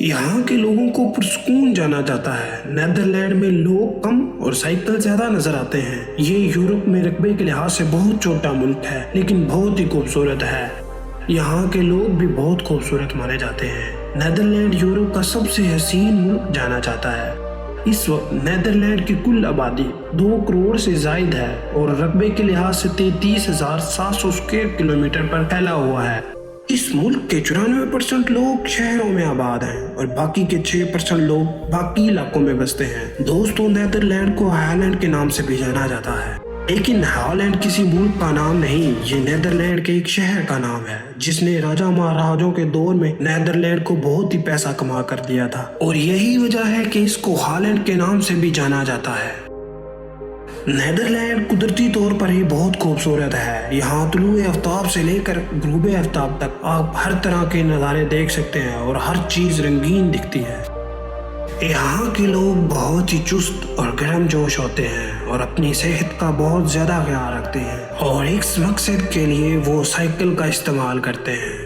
یہاں کے لوگوں کو پرسکون جانا جاتا ہے۔ نیدرلینڈ میں لوگ کم اور سائیکل زیادہ نظر آتے ہیں۔ یہ یورپ میں رقبے کے لحاظ سے بہت چھوٹا ملک ہے لیکن بہت ہی خوبصورت ہے۔ یہاں کے لوگ بھی بہت خوبصورت مانے جاتے ہیں۔ نیدرلینڈ یورپ کا سب سے حسین ملک جانا جاتا ہے۔ اس وقت نیدرلینڈ کی کل آبادی 2 کروڑ سے زائد ہے اور رقبے کے لحاظ سے 33,700 اسکوائر کلومیٹر پر پھیلا ہوا ہے۔ اس ملک کے 94% لوگ شہروں میں آباد ہیں اور باقی کے 6% لوگ باقی علاقوں میں بستے ہیں۔ دوستوں، نیدرلینڈ کو ہالینڈ کے نام سے بھی جانا جاتا ہے، لیکن ہالینڈ کسی ملک کا نام نہیں، یہ نیدرلینڈ کے ایک شہر کا نام ہے جس نے راجا مہاراجوں کے دور میں نیدرلینڈ کو بہت ہی پیسہ کما کر دیا تھا، اور یہی وجہ ہے کہ اس کو ہالینڈ کے نام سے بھی جانا جاتا ہے۔ نیدرلینڈ قدرتی طور پر ہی بہت خوبصورت ہے۔ یہاں طلوع آفتاب سے لے کر غروب آفتاب تک آپ ہر طرح کے نظارے دیکھ سکتے ہیں اور ہر چیز رنگین دکھتی ہے۔ یہاں کے لوگ بہت ہی چست اور گرم جوش ہوتے ہیں اور اپنی صحت کا بہت زیادہ خیال رکھتے ہیں، اور اس مقصد کے لیے وہ سائیکل کا استعمال کرتے ہیں۔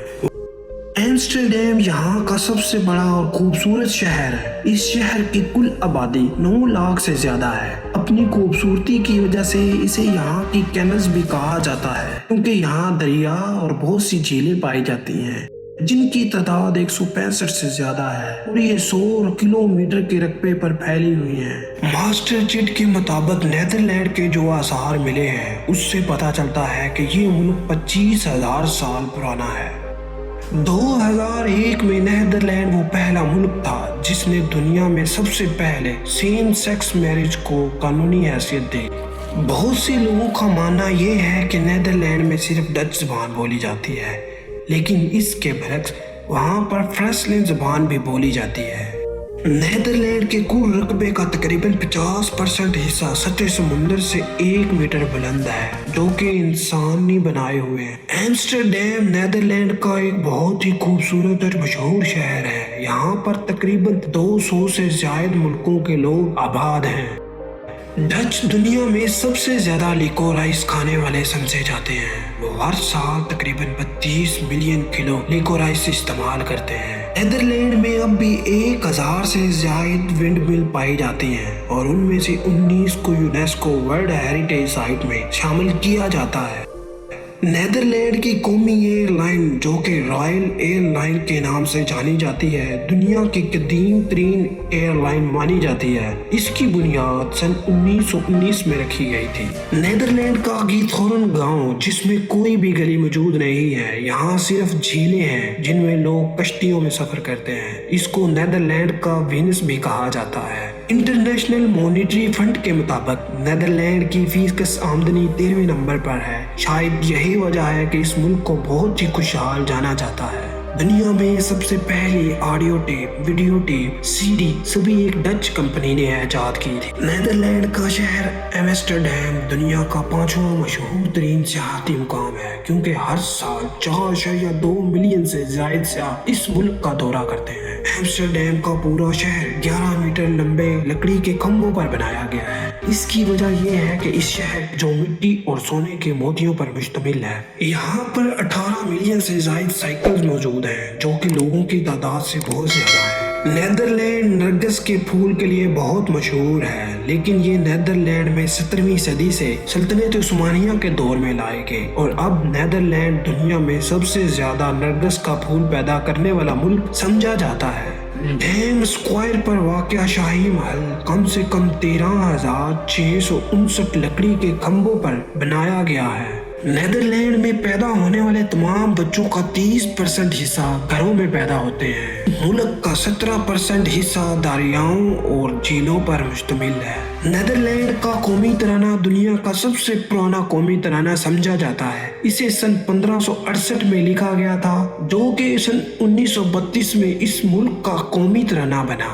ایمسٹرڈیم یہاں کا سب سے بڑا اور خوبصورت شہر ہے۔ اس شہر کی کل آبادی 9 لاکھ سے زیادہ ہے۔ اپنی خوبصورتی کی وجہ سے اسے یہاں کی کینز بھی کہا جاتا ہے، کیونکہ یہاں دریا اور بہت سی جھیلیں پائی جاتی ہیں جن کی تعداد 165 سے زیادہ ہے، اور یہ 100 کلومیٹر کے رقبے پر پھیلی ہوئی ہیں۔ ماسٹر جیٹ کے مطابق نیدرلینڈ کے جو آثار ملے ہیں اس سے پتہ چلتا ہے کہ یہ ملک 25,000 سال پرانا ہے۔ 2001 میں نیدرلینڈ وہ پہلا ملک تھا جس نے دنیا میں سب سے پہلے سیم سیکس میرج کو قانونی حیثیت دی۔ بہت سے لوگوں کا ماننا یہ ہے کہ نیدرلینڈ میں صرف ڈچ زبان بولی جاتی ہے، لیکن اس کے برعکس وہاں پر فرانسیسی زبان بھی بولی جاتی ہے۔ نیدرلینڈ کے کل رقبے کا تقریباً 50% حصہ سطح سمندر سے 1 میٹر بلند ہے، جو کہ انسانی بنائے ہوئے ہیں۔ ایمسٹرڈیم نیدرلینڈ کا ایک بہت ہی خوبصورت اور مشہور شہر ہے۔ یہاں پر تقریباً 200 سے زائد ملکوں کے لوگ آباد ہیں۔ ڈچ دنیا میں سب سے زیادہ لیکورائس کھانے والے سمجھے جاتے ہیں۔ وہ ہر سال تقریباً 32 ملین کلو لیکورائس استعمال کرتے ہیں۔ نیدرلینڈ میں اب بھی 1000 سے زائد ونڈ مل پائی جاتی ہیں اور ان میں سے 19 کو یونیسکو ورلڈ ہیریٹیج سائٹ میں شامل کیا جاتا ہے۔ نیدرلینڈ کی قومی ایئر لائن، جو کہ رائل ایئر لائن کے نام سے جانی جاتی ہے، دنیا کی قدیم ترین ایئر لائن مانی جاتی ہے۔ اس کی بنیاد سن 1919 میں رکھی گئی تھی۔ نیدرلینڈ کا گیتھورن گاؤں، جس میں کوئی بھی گلی موجود نہیں ہے، یہاں صرف جھیلیں ہیں جن میں لوگ کشتیوں میں سفر کرتے ہیں۔ اس کو نیدرلینڈ کا وینس بھی کہا جاتا ہے۔ انٹرنیشنل مانیٹری فنڈ کے مطابق نیدرلینڈ کی فی کس آمدنی 13ویں نمبر پر ہے۔ شاید یہی وجہ ہے کہ اس ملک کو بہت ہی خوشحال جانا جاتا ہے۔ دنیا میں سب سے پہلی audio tape, video tape, C D سبھی ایک ڈچ کمپنی نے ایجاد کی تھی۔ نیدرلینڈ کا شہر ایمسٹرڈیم دنیا کا 5واں مشہور ترین سیاحتی مقام ہے، کیونکہ ہر سال 4.2 ملین سے زائد سیاح اس ملک کا دورہ کرتے ہیں۔ ایمسٹرڈیم کا پورا شہر 11 میٹر لمبے لکڑی کے کھمبوں پر بنایا گیا ہے۔ اس کی وجہ یہ ہے کہ اس شہر جو مٹی اور سونے کے موتیوں پر مشتمل ہے، یہاں پر 18 ملین سے زائد سائیکل موجود ہیں، جو کہ لوگوں کی تعداد سے بہت زیادہ ہے۔ نیدرلینڈ نرگس کے پھول کے لیے بہت مشہور ہے، لیکن یہ نیدرلینڈ میں 17ویں صدی سے سلطنت عثمانیہ کے دور میں لائے گئے، اور اب نیدرلینڈ دنیا میں سب سے زیادہ نرگس کا پھول پیدا کرنے والا ملک سمجھا جاتا ہے۔ ڈیم اسکوائر پر واقع شاہی محل کم سے کم 13,659 لکڑی کے کھمبوں پر بنایا گیا ہے۔ نیدرلینڈ میں پیدا ہونے والے تمام بچوں کا 30% حصہ گھروں میں پیدا ہوتے ہیں۔ ملک کا 17% حصہ دریاؤں اور جھیلوں پر مشتمل ہے۔ نیدرلینڈ کا قومی ترانہ دنیا کا سب سے پرانا قومی ترانہ سمجھا جاتا ہے۔ اسے سن 1568 میں لکھا گیا تھا، جو کہ سن 1932 میں اس ملک کا قومی ترانہ بنا۔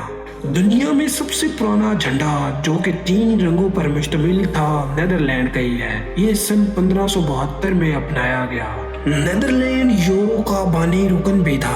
دنیا میں سب سے پرانا جھنڈا، جو کہ 3 رنگوں پر مشتمل تھا، نیدرلینڈ کا ہی ہے۔ یہ سن 1572 میں اپنایا گیا۔ نیدرلینڈ یورو کا بانی رکن بھی تھا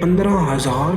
15,000